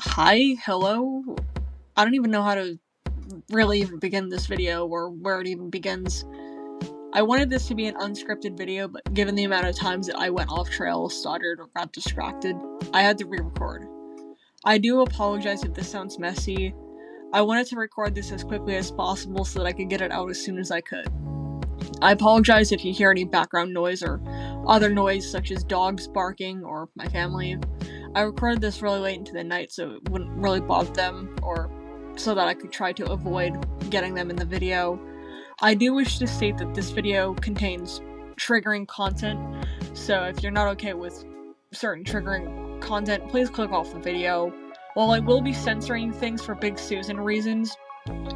Hi, hello. I don't even know how to really even begin this video or where it even begins. I wanted this to be an unscripted video, but given the amount of times that I went off trail, stuttered, or got distracted, I had to re-record. I do apologize if this sounds messy. I wanted to record this as quickly as possible so that I could get it out as soon as I could. I apologize if you hear any background noise or other noise such as dogs barking or my family. I recorded this really late into the night so it wouldn't really bother them, or so that I could try to avoid getting them in the video. I do wish to state that this video contains triggering content, so if you're not okay with certain triggering content, please click off the video. While I will be censoring things for Big Susan reasons,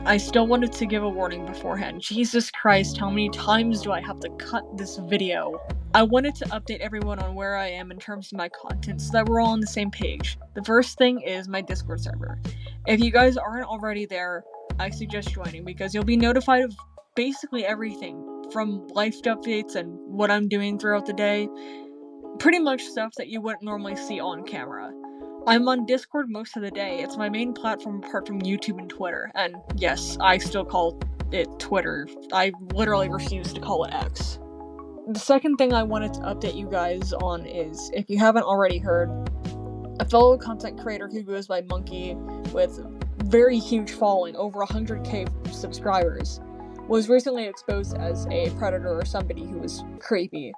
I still wanted to give a warning beforehand. Jesus Christ, how many times do I have to cut this video? I wanted to update everyone on where I am in terms of my content so that we're all on the same page. The first thing is my Discord server. If you guys aren't already there, I suggest joining because you'll be notified of basically everything from life updates and what I'm doing throughout the day. Pretty much stuff that you wouldn't normally see on camera. I'm on Discord most of the day. It's my main platform apart from YouTube and Twitter. And yes, I still call it Twitter. I literally refuse to call it X. The second thing I wanted to update you guys on is, if you haven't already heard, a fellow content creator who goes by Monkey with very huge following, over 100k subscribers, was recently exposed as a predator or somebody who was creepy.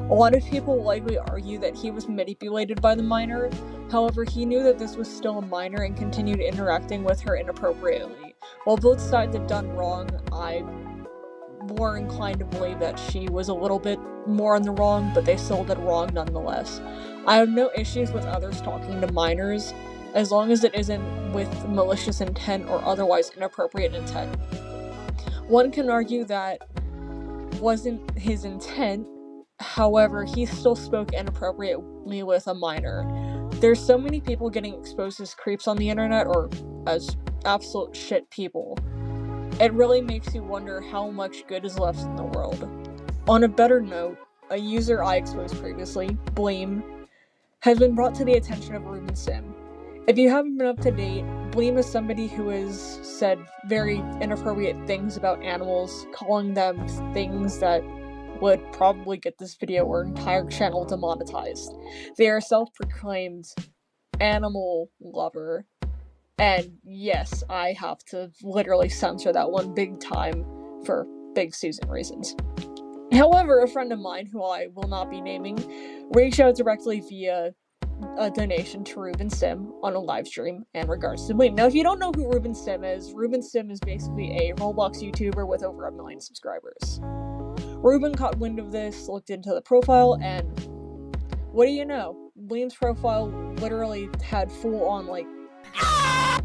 A lot of people likely argue that he was manipulated by the minor, however he knew that this was still a minor and continued interacting with her inappropriately. While both sides have done wrong, I'm more inclined to believe that she was a little bit more in the wrong, but they still did wrong nonetheless. I have no issues with others talking to minors, as long as it isn't with malicious intent or otherwise inappropriate intent. One can argue that wasn't his intent, however, he still spoke inappropriately with a minor. There's so many people getting exposed as creeps on the internet, or as absolute shit people. It really makes you wonder how much good is left in the world. On a better note, a user I exposed previously, Bleem, has been brought to the attention of Ruben Sim. If you haven't been up to date, Bleem is somebody who has said very inappropriate things about animals, calling them things that would probably get this video or entire channel demonetized. They are self-proclaimed animal lover, and yes, I have to literally censor that one big time for Big Susan reasons. However, a friend of mine, who I will not be naming, reached out directly via a donation to Ruben Sim on a live stream in regards to Bleem. Now, if you don't know who Ruben Sim is basically a Roblox YouTuber with over 1 million subscribers. Ruben caught wind of this, looked into the profile, and what do you know? Bleem's profile literally had full-on,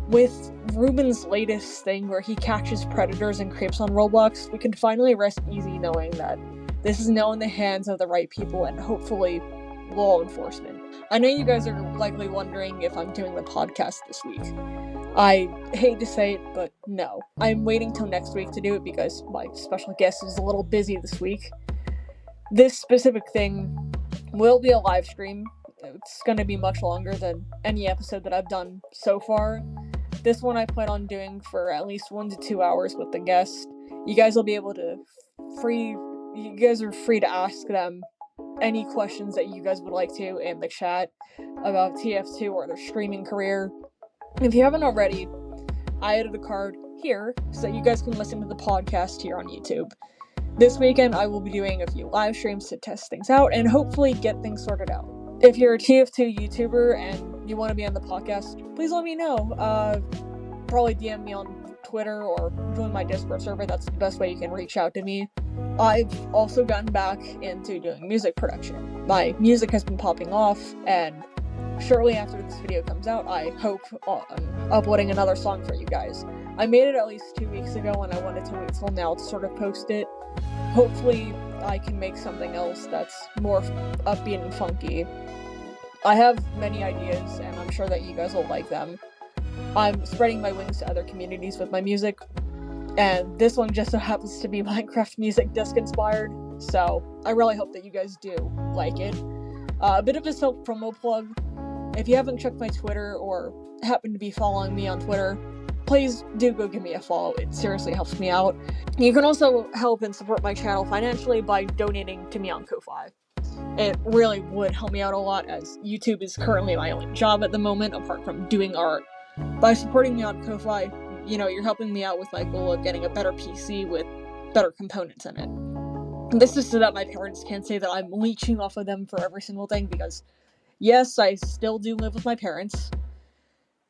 with Ruben's latest thing where he catches predators and creeps on Roblox, we can finally rest easy knowing that this is now in the hands of the right people and hopefully law enforcement. I know you guys are likely wondering if I'm doing the podcast this week. I hate to say it, but no. I'm waiting till next week to do it because my special guest is a little busy this week. This specific thing will be a live stream. It's going to be much longer than any episode that I've done so far. This one I plan on doing for at least 1 to 2 hours with the guest. You guys will be able to you guys are free to ask them any questions that you guys would like to in the chat about TF2 or their streaming career. If you haven't already, I added a card here so that you guys can listen to the podcast here on YouTube. This weekend I will be doing a few live streams to test things out and hopefully get things sorted out. If you're a TF2 YouTuber and you want to be on the podcast, please let me know. Probably DM me on Twitter or join my Discord server. That's the best way you can reach out to me. I've also gotten back into doing music production. My music has been popping off, and shortly after this video comes out, I hope I'm uploading another song for you guys. I made it at least 2 weeks ago, and I wanted to wait till now to sort of post it. Hopefully, I can make something else that's more upbeat and funky. I have many ideas, and I'm sure that you guys will like them. I'm spreading my wings to other communities with my music, and this one just so happens to be Minecraft music disc inspired, so I really hope that you guys do like it. A bit of a self-promo plug. If you haven't checked my Twitter or happen to be following me on Twitter, please do go give me a follow. It seriously helps me out. You can also help and support my channel financially by donating to me on Ko-Fi. It really would help me out a lot, as YouTube is currently my only job at the moment, apart from doing art. By supporting me on Ko-Fi, you're helping me out with my goal of getting a better PC with better components in it. This is so that my parents can't say that I'm leeching off of them for every single thing, because yes, I still do live with my parents.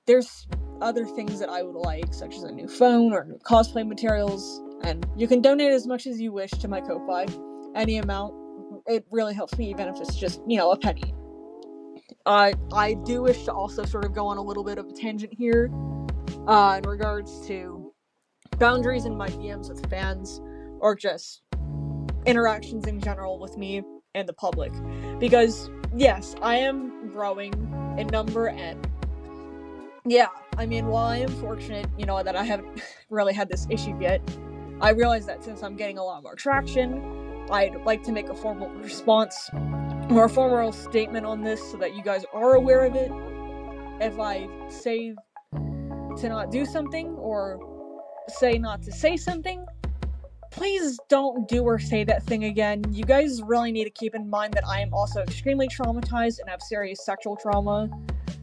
There's other things that I would like, such as a new phone or new cosplay materials, and you can donate as much as you wish to my Ko-Fi. Any amount, it really helps me, even if it's just, a penny. I do wish to also sort of go on a little bit of a tangent here, in regards to boundaries in my DMs with fans, or just interactions in general with me and the public. Because, yes, I am growing in number, and yeah, while I am fortunate, that I haven't really had this issue yet, I realize that since I'm getting a lot more traction, I'd like to make a formal response or a formal statement on this so that you guys are aware of it. If I say to not do something or say not to say something, please don't do or say that thing again. You guys really need to keep in mind that I am also extremely traumatized and have serious sexual trauma.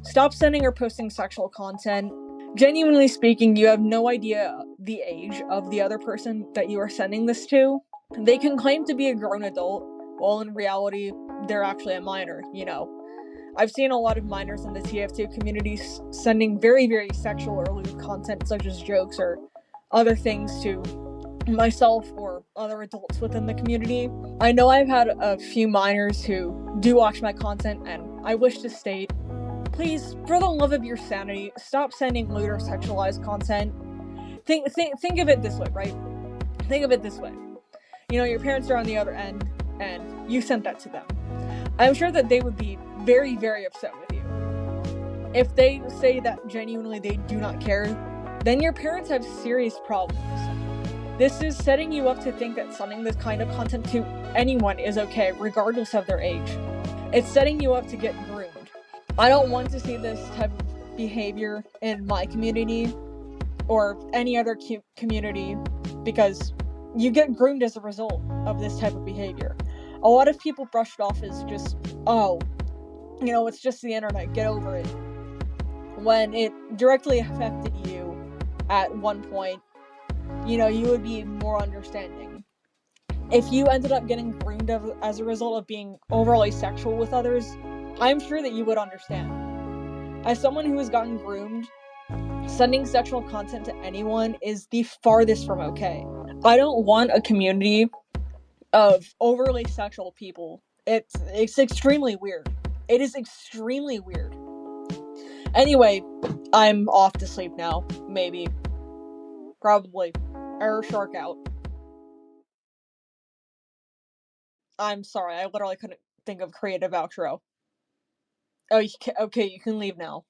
Stop sending or posting sexual content. Genuinely speaking, you have no idea the age of the other person that you are sending this to. They can claim to be a grown adult, while in reality, they're actually a minor, I've seen a lot of minors in the TF2 communities sending very, very sexual or lewd content, such as jokes or other things, to myself or other adults within the community. I know I've had a few minors who do watch my content, and I wish to state, please, for the love of your sanity, stop sending lewd or sexualized content. Think of it this way, right? Think of it this way. Your parents are on the other end, and you sent that to them. I'm sure that they would be very, very upset with you. If they say that genuinely they do not care, then your parents have serious problems. This is setting you up to think that sending this kind of content to anyone is okay, regardless of their age. It's setting you up to get groomed. I don't want to see this type of behavior in my community or any other community, because you get groomed as a result of this type of behavior. A lot of people brush it off as just, it's just the internet, get over it. When it directly affected you at one point, you would be more understanding. If you ended up getting groomed as a result of being overly sexual with others, I'm sure that you would understand. As someone who has gotten groomed, sending sexual content to anyone is the farthest from okay. I don't want a community of overly sexual people. It's extremely weird. It is extremely weird. Anyway, I'm off to sleep now. Maybe. Probably. Error shark out. I'm sorry, I literally couldn't think of creative outro. Oh, okay, you can leave now.